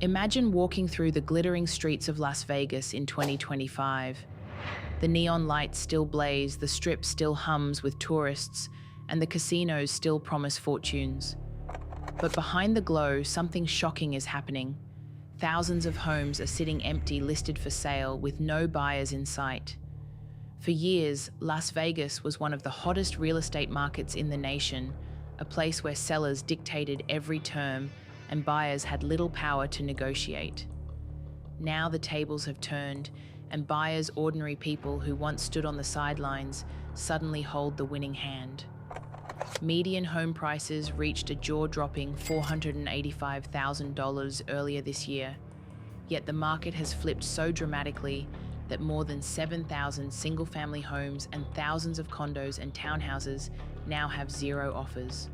Imagine walking through the glittering streets of Las Vegas in 2025. The neon lights still blaze, the strip still hums with tourists, and the casinos still promise fortunes. But behind the glow, something shocking is happening. Thousands of homes are sitting empty, listed for sale, with no buyers in sight. For years, Las Vegas was one of the hottest real estate markets in the nation, a place where sellers dictated every term and buyers had little power to negotiate. Now the tables have turned, and buyers, ordinary people who once stood on the sidelines, suddenly hold the winning hand. Median home prices reached a jaw-dropping $485,000 earlier this year, yet the market has flipped so dramatically that more than 7,000 single-family homes and thousands of condos and townhouses now have zero offers.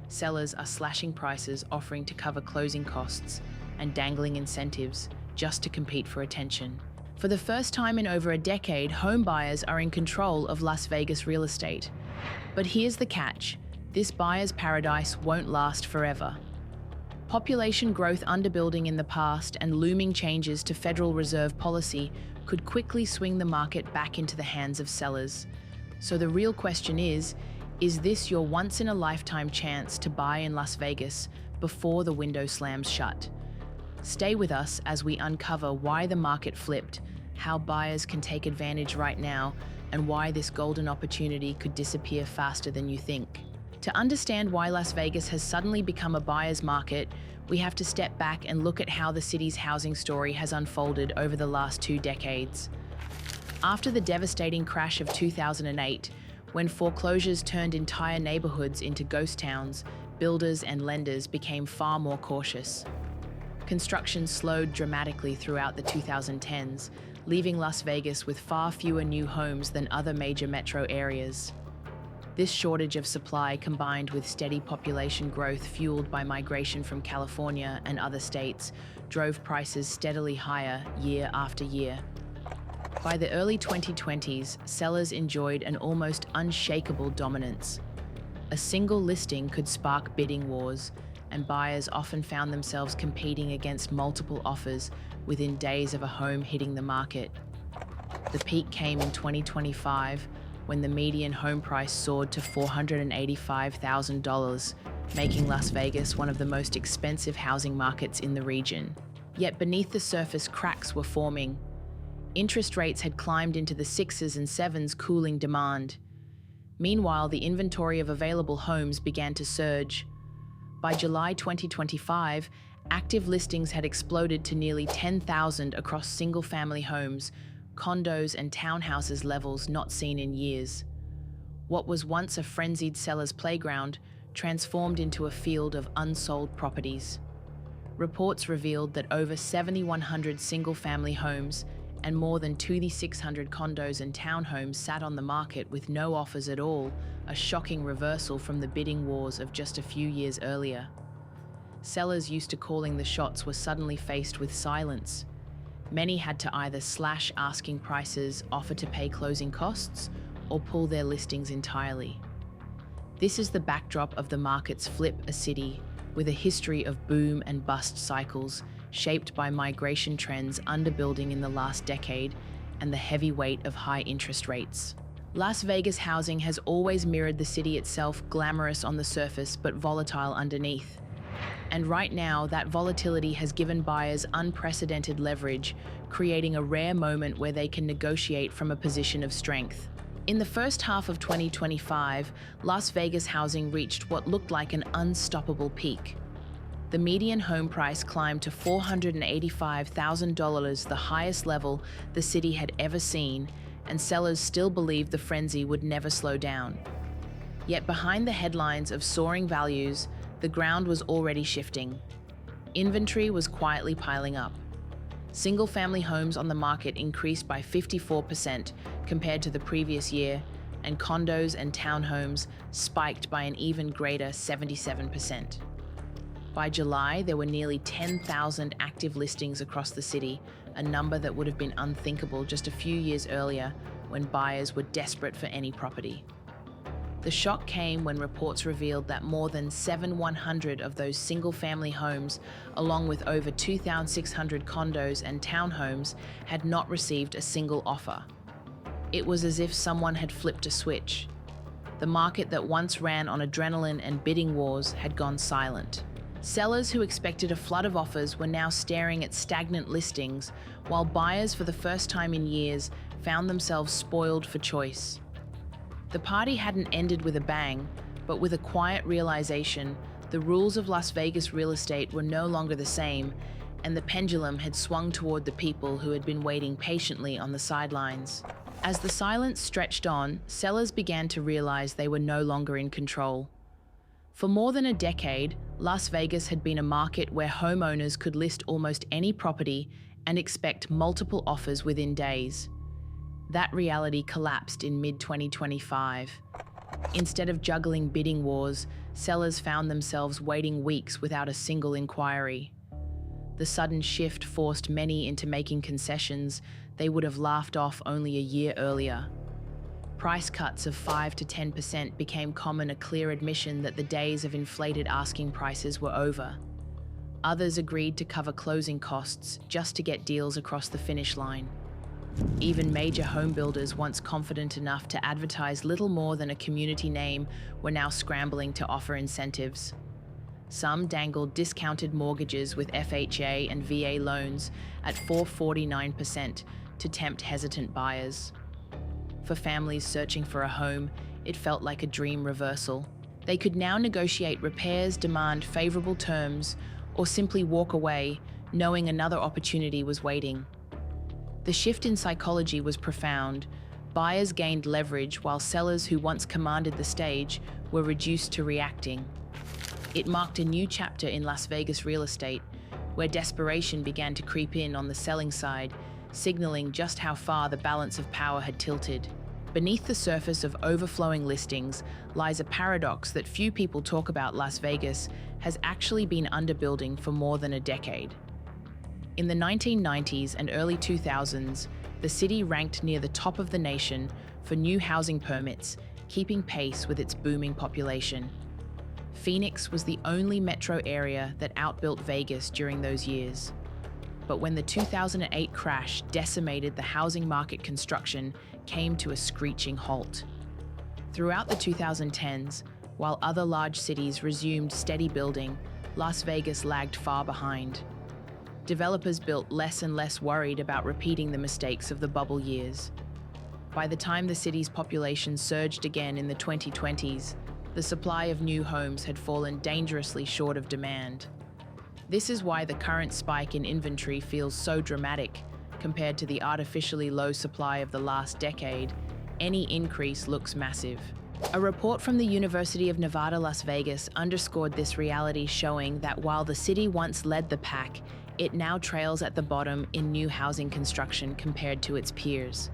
Sellers are slashing prices, offering to cover closing costs and dangling incentives just to compete for attention. For the first time in over a decade, home buyers are in control of Las Vegas real estate. But here's the catch: this buyer's paradise won't last forever. Population growth, underbuilding in the past, and looming changes to Federal Reserve policy could quickly swing the market back into the hands of sellers. So the real question is this your once-in-a-lifetime chance to buy in Las Vegas before the window slams shut? Stay with us as we uncover why the market flipped, how buyers can take advantage right now, and why this golden opportunity could disappear faster than you think. To understand why Las Vegas has suddenly become a buyer's market, we have to step back and look at how the city's housing story has unfolded over the last 2 decades. After the devastating crash of 2008, when foreclosures turned entire neighborhoods into ghost towns, builders and lenders became far more cautious. Construction slowed dramatically throughout the 2010s, leaving Las Vegas with far fewer new homes than other major metro areas. This shortage of supply, combined with steady population growth fueled by migration from California and other states, drove prices steadily higher year after year. By the early 2020s, sellers enjoyed an almost unshakable dominance. A single listing could spark bidding wars, and buyers often found themselves competing against multiple offers within days of a home hitting the market. The peak came in 2025, when the median home price soared to $485,000, making Las Vegas one of the most expensive housing markets in the region. Yet beneath the surface, cracks were forming. Interest rates had climbed into the 6s and 7s, cooling demand. Meanwhile, the inventory of available homes began to surge. By July 2025, active listings had exploded to nearly 10,000 across single-family homes, condos and townhouses, levels not seen in years. What was once a frenzied seller's playground transformed into a field of unsold properties. Reports revealed that over 7,100 single-family homes and more than 2,600 condos and townhomes sat on the market with no offers at all, a shocking reversal from the bidding wars of just a few years earlier. Sellers used to calling the shots were suddenly faced with silence. Many had to either slash asking prices, offer to pay closing costs, or pull their listings entirely. This is the backdrop of the market's flip, a city with a history of boom and bust cycles, shaped by migration trends, underbuilding in the last decade, and the heavy weight of high interest rates. Las Vegas housing has always mirrored the city itself, glamorous on the surface but volatile underneath. And right now, that volatility has given buyers unprecedented leverage, creating a rare moment where they can negotiate from a position of strength. In the first half of 2025, Las Vegas housing reached what looked like an unstoppable peak. The median home price climbed to $485,000, the highest level the city had ever seen, and sellers still believed the frenzy would never slow down. Yet behind the headlines of soaring values, the ground was already shifting. Inventory was quietly piling up. Single-family homes on the market increased by 54% compared to the previous year, and condos and townhomes spiked by an even greater 77%. By July, there were nearly 10,000 active listings across the city, a number that would have been unthinkable just a few years earlier when buyers were desperate for any property. The shock came when reports revealed that more than 7,100 of those single-family homes, along with over 2,600 condos and townhomes, had not received a single offer. It was as if someone had flipped a switch. The market that once ran on adrenaline and bidding wars had gone silent. Sellers who expected a flood of offers were now staring at stagnant listings, while buyers, for the first time in years, found themselves spoiled for choice. The party hadn't ended with a bang, but with a quiet realization, the rules of Las Vegas real estate were no longer the same, and the pendulum had swung toward the people who had been waiting patiently on the sidelines. As the silence stretched on, sellers began to realize they were no longer in control. For more than a decade, Las Vegas had been a market where homeowners could list almost any property and expect multiple offers within days. That reality collapsed in mid-2025. Instead of juggling bidding wars, sellers found themselves waiting weeks without a single inquiry. The sudden shift forced many into making concessions they would have laughed off only a year earlier. Price cuts of 5 to 10% became common, a clear admission that the days of inflated asking prices were over. Others agreed to cover closing costs just to get deals across the finish line. Even major home builders, once confident enough to advertise little more than a community name, were now scrambling to offer incentives. Some dangled discounted mortgages with FHA and VA loans at 4.49% to tempt hesitant buyers. For families searching for a home, it felt like a dream reversal. They could now negotiate repairs, demand favorable terms, or simply walk away, knowing another opportunity was waiting. The shift in psychology was profound. Buyers gained leverage while sellers who once commanded the stage were reduced to reacting. It marked a new chapter in Las Vegas real estate, where desperation began to creep in on the selling side, signaling just how far the balance of power had tilted. Beneath the surface of overflowing listings lies a paradox that few people talk about. Las Vegas has actually been underbuilding for more than a decade. In the 1990s and early 2000s, the city ranked near the top of the nation for new housing permits, keeping pace with its booming population. Phoenix was the only metro area that outbuilt Vegas during those years. But when the 2008 crash decimated the housing market, construction came to a screeching halt. Throughout the 2010s, while other large cities resumed steady building, Las Vegas lagged far behind. Developers built less and less, worried about repeating the mistakes of the bubble years. By the time the city's population surged again in the 2020s, the supply of new homes had fallen dangerously short of demand. This is why the current spike in inventory feels so dramatic. Compared to the artificially low supply of the last decade, any increase looks massive. A report from the University of Nevada, Las Vegas underscored this reality, showing that while the city once led the pack, it now trails at the bottom in new housing construction compared to its peers.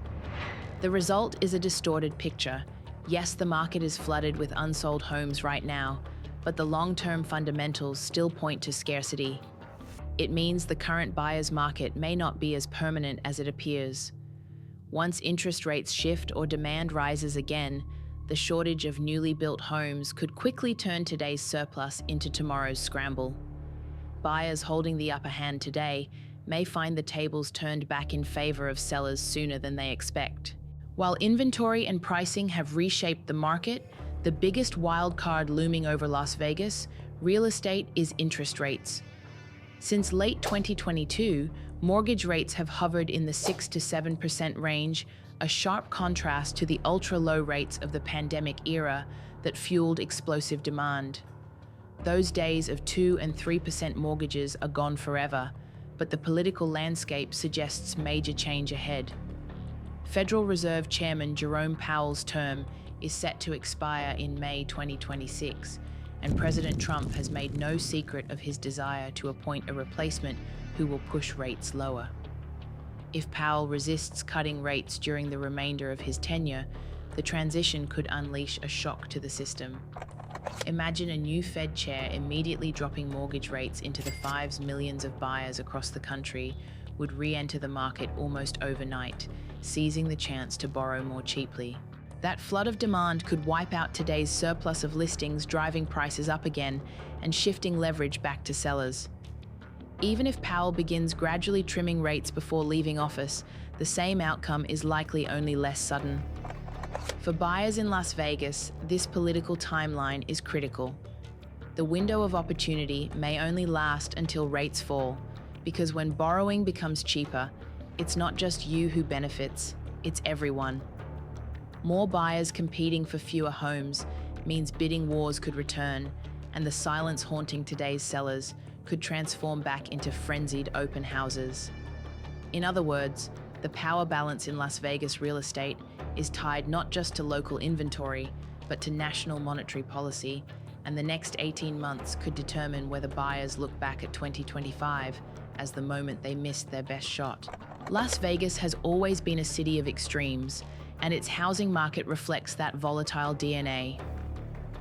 The result is a distorted picture. Yes, the market is flooded with unsold homes right now, but the long-term fundamentals still point to scarcity. It means the current buyer's market may not be as permanent as it appears. Once interest rates shift or demand rises again, the shortage of newly built homes could quickly turn today's surplus into tomorrow's scramble. Buyers holding the upper hand today may find the tables turned back in favor of sellers sooner than they expect. While inventory and pricing have reshaped the market, the biggest wild card looming over Las Vegas real estate is interest rates. Since late 2022, mortgage rates have hovered in the 6 to 7% range, a sharp contrast to the ultra-low rates of the pandemic era that fueled explosive demand. Those days of 2 and 3% mortgages are gone forever, but the political landscape suggests major change ahead. Federal Reserve Chairman Jerome Powell's term is set to expire in May 2026, and President Trump has made no secret of his desire to appoint a replacement who will push rates lower. If Powell resists cutting rates during the remainder of his tenure, the transition could unleash a shock to the system. Imagine a new Fed chair immediately dropping mortgage rates into the fives. Millions of buyers across the country would re-enter the market almost overnight, seizing the chance to borrow more cheaply. That flood of demand could wipe out today's surplus of listings, driving prices up again and shifting leverage back to sellers. Even if Powell begins gradually trimming rates before leaving office, the same outcome is likely only less sudden. For buyers in Las Vegas, this political timeline is critical. The window of opportunity may only last until rates fall, because when borrowing becomes cheaper, it's not just you who benefits, it's everyone. More buyers competing for fewer homes means bidding wars could return, and the silence haunting today's sellers could transform back into frenzied open houses. In other words, the power balance in Las Vegas real estate is tied not just to local inventory, but to national monetary policy, and the next 18 months could determine whether buyers look back at 2025 as the moment they missed their best shot. Las Vegas has always been a city of extremes, and its housing market reflects that volatile DNA.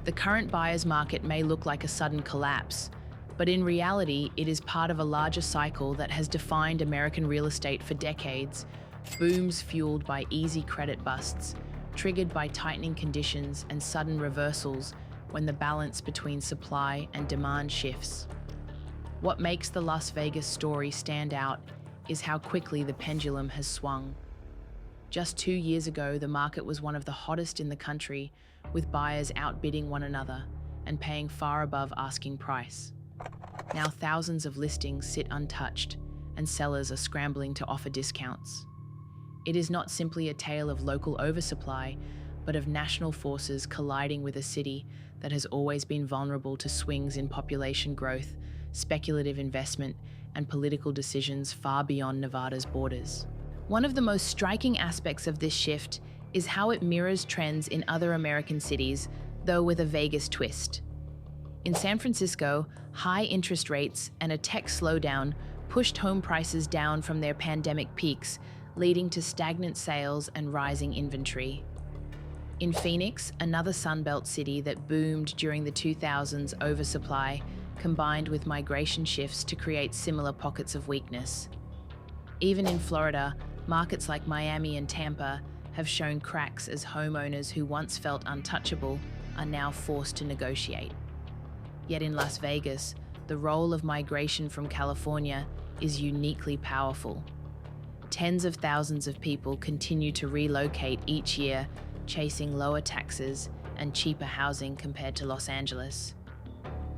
The current buyer's market may look like a sudden collapse, but in reality, it is part of a larger cycle that has defined American real estate for decades. Booms fueled by easy credit busts, triggered by tightening conditions and sudden reversals when the balance between supply and demand shifts. What makes the Las Vegas story stand out is how quickly the pendulum has swung. Just 2 years ago, the market was one of the hottest in the country, with buyers outbidding one another and paying far above asking price. Now thousands of listings sit untouched, and sellers are scrambling to offer discounts. It is not simply a tale of local oversupply, but of national forces colliding with a city that has always been vulnerable to swings in population growth, speculative investment, and political decisions far beyond Nevada's borders. One of the most striking aspects of this shift is how it mirrors trends in other American cities, though with a Vegas twist. In San Francisco, high interest rates and a tech slowdown pushed home prices down from their pandemic peaks, leading to stagnant sales and rising inventory. In Phoenix, another Sunbelt city that boomed during the 2000s oversupply, combined with migration shifts to create similar pockets of weakness. Even in Florida, markets like Miami and Tampa have shown cracks as homeowners who once felt untouchable are now forced to negotiate. Yet in Las Vegas, the role of migration from California is uniquely powerful. Tens of thousands of people continue to relocate each year, chasing lower taxes and cheaper housing compared to Los Angeles.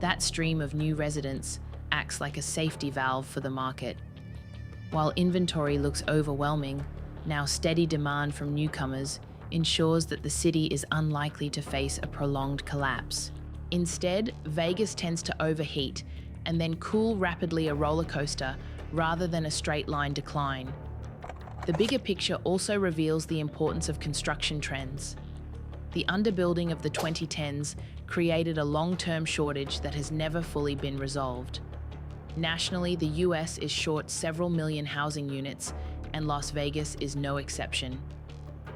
That stream of new residents acts like a safety valve for the market. While inventory looks overwhelming, now steady demand from newcomers ensures that the city is unlikely to face a prolonged collapse. Instead, Vegas tends to overheat and then cool rapidly, a roller coaster rather than a straight line decline. The bigger picture also reveals the importance of construction trends. The underbuilding of the 2010s created a long-term shortage that has never fully been resolved. Nationally, the US is short several million housing units, and Las Vegas is no exception.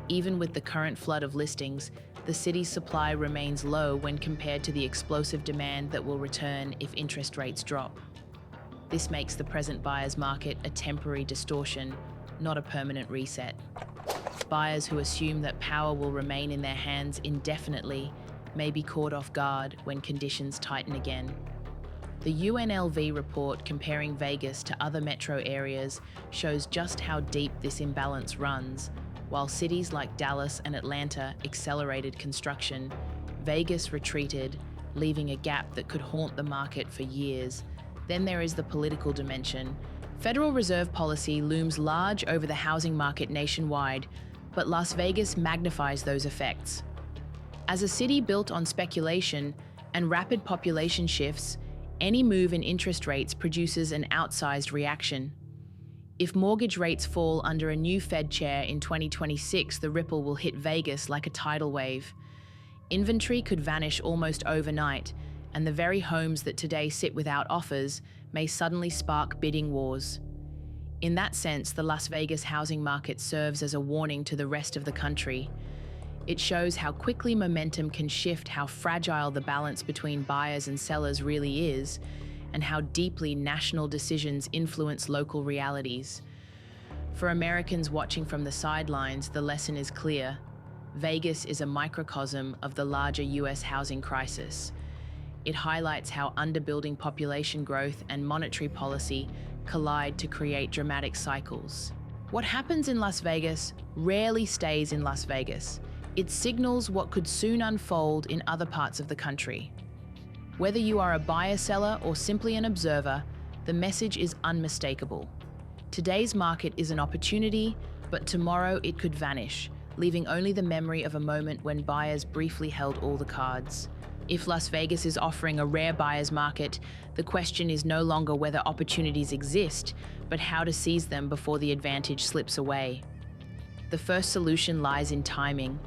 Even with the current flood of listings, the city's supply remains low when compared to the explosive demand that will return if interest rates drop. This makes the present buyer's market a temporary distortion, not a permanent reset. Buyers who assume that power will remain in their hands indefinitely may be caught off guard when conditions tighten again. The UNLV report comparing Vegas to other metro areas shows just how deep this imbalance runs. While cities like Dallas and Atlanta accelerated construction, Vegas retreated, leaving a gap that could haunt the market for years. Then there is the political dimension. Federal Reserve policy looms large over the housing market nationwide, but Las Vegas magnifies those effects. As a city built on speculation and rapid population shifts, any move in interest rates produces an outsized reaction. If mortgage rates fall under a new Fed chair in 2026, the ripple will hit Vegas like a tidal wave. Inventory could vanish almost overnight, and the very homes that today sit without offers may suddenly spark bidding wars. In that sense, the Las Vegas housing market serves as a warning to the rest of the country. It shows how quickly momentum can shift, how fragile the balance between buyers and sellers really is, and how deeply national decisions influence local realities. For Americans watching from the sidelines, the lesson is clear. Vegas is a microcosm of the larger US housing crisis. It highlights how underbuilding population growth and monetary policy collide to create dramatic cycles. What happens in Las Vegas rarely stays in Las Vegas. It signals what could soon unfold in other parts of the country. Whether you are a buyer-seller or simply an observer, the message is unmistakable. Today's market is an opportunity, but tomorrow it could vanish, leaving only the memory of a moment when buyers briefly held all the cards. If Las Vegas is offering a rare buyer's market, the question is no longer whether opportunities exist, but how to seize them before the advantage slips away. The first solution lies in timing.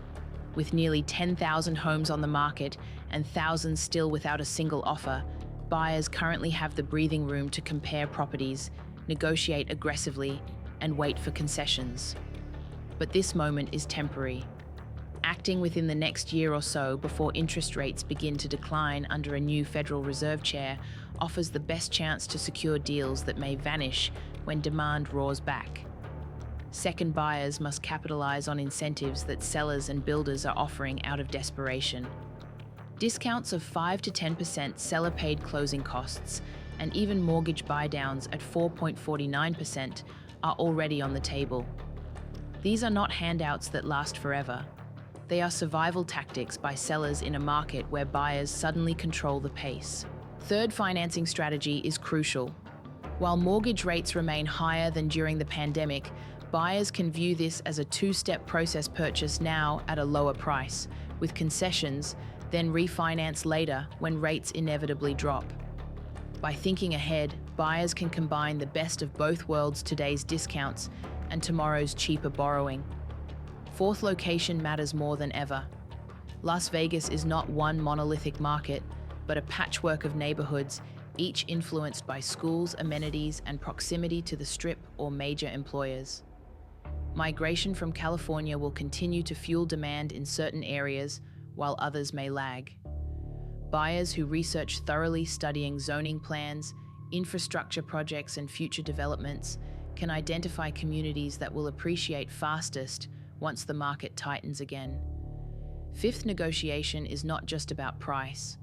With nearly 10,000 homes on the market and thousands still without a single offer, buyers currently have the breathing room to compare properties, negotiate aggressively, and wait for concessions. But this moment is temporary. Acting within the next year or so before interest rates begin to decline under a new Federal Reserve chair offers the best chance to secure deals that may vanish when demand roars back. Second, buyers must capitalize on incentives that sellers and builders are offering out of desperation. Discounts of 5 to 10% seller-paid closing costs and even mortgage buy-downs at 4.49% are already on the table. These are not handouts that last forever. They are survival tactics by sellers in a market where buyers suddenly control the pace. Third financing strategy is crucial. While mortgage rates remain higher than during the pandemic, buyers can view this as a two-step process: purchase now at a lower price, with concessions, then refinance later when rates inevitably drop. By thinking ahead, buyers can combine the best of both worlds: today's discounts and tomorrow's cheaper borrowing. Fourth, location matters more than ever. Las Vegas is not one monolithic market, but a patchwork of neighborhoods, each influenced by schools, amenities, and proximity to the Strip or major employers. Migration from California will continue to fuel demand in certain areas, while others may lag. Buyers who research thoroughly, studying zoning plans, infrastructure projects, and future developments, can identify communities that will appreciate fastest once the market tightens again. Fifth, negotiation is not just about price.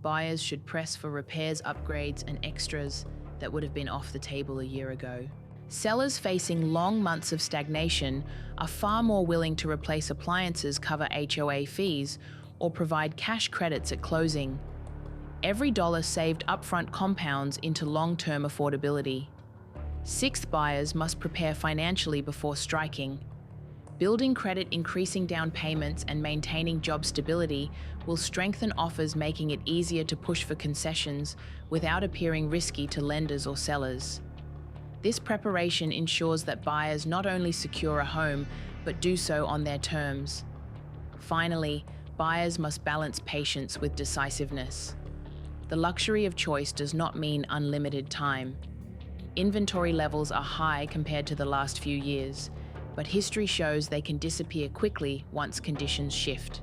Buyers should press for repairs, upgrades, and extras that would have been off the table a year ago. Sellers facing long months of stagnation are far more willing to replace appliances, cover HOA fees, or provide cash credits at closing. Every dollar saved upfront compounds into long-term affordability. Sixth, buyers must prepare financially before striking. Building credit, increasing down payments, and maintaining job stability will strengthen offers, making it easier to push for concessions without appearing risky to lenders or sellers. This preparation ensures that buyers not only secure a home, but do so on their terms. Finally, buyers must balance patience with decisiveness. The luxury of choice does not mean unlimited time. Inventory levels are high compared to the last few years, but history shows they can disappear quickly once conditions shift.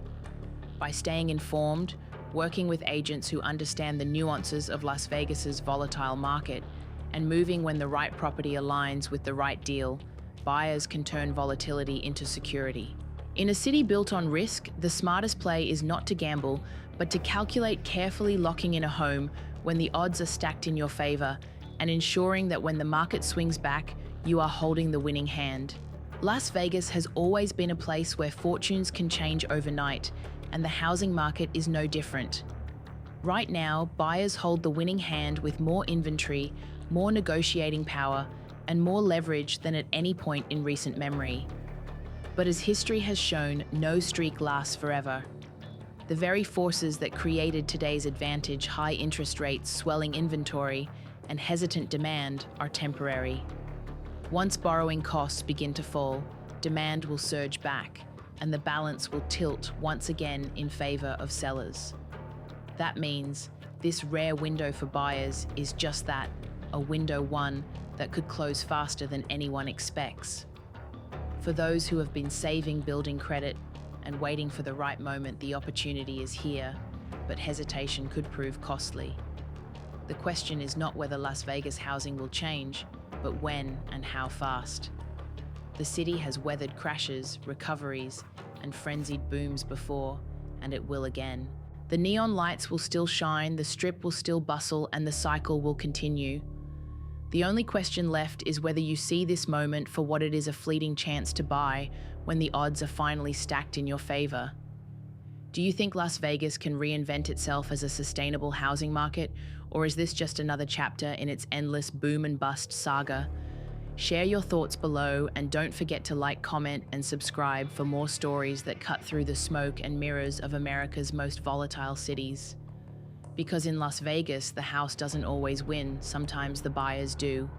By staying informed, working with agents who understand the nuances of Las Vegas's volatile market, and moving when the right property aligns with the right deal, buyers can turn volatility into security. In a city built on risk, the smartest play is not to gamble, but to calculate carefully, locking in a home when the odds are stacked in your favor, and ensuring that when the market swings back, you are holding the winning hand. Las Vegas has always been a place where fortunes can change overnight, and the housing market is no different. Right now, buyers hold the winning hand with more inventory, more negotiating power, and more leverage than at any point in recent memory. But as history has shown, no streak lasts forever. The very forces that created today's advantage, high interest rates, swelling inventory, and hesitant demand, are temporary. Once borrowing costs begin to fall, demand will surge back, and the balance will tilt once again in favor of sellers. That means this rare window for buyers is just that, a window, one that could close faster than anyone expects. For those who have been saving, building credit, and waiting for the right moment, the opportunity is here, but hesitation could prove costly. The question is not whether Las Vegas housing will change, but when and how fast. The city has weathered crashes, recoveries, and frenzied booms before, and it will again. The neon lights will still shine, the strip will still bustle, and the cycle will continue. The only question left is whether you see this moment for what it is, a fleeting chance to buy when the odds are finally stacked in your favor. Do you think Las Vegas can reinvent itself as a sustainable housing market, or is this just another chapter in its endless boom and bust saga? Share your thoughts below, and don't forget to like, comment, and subscribe for more stories that cut through the smoke and mirrors of America's most volatile cities. Because in Las Vegas, the house doesn't always win, sometimes the buyers do.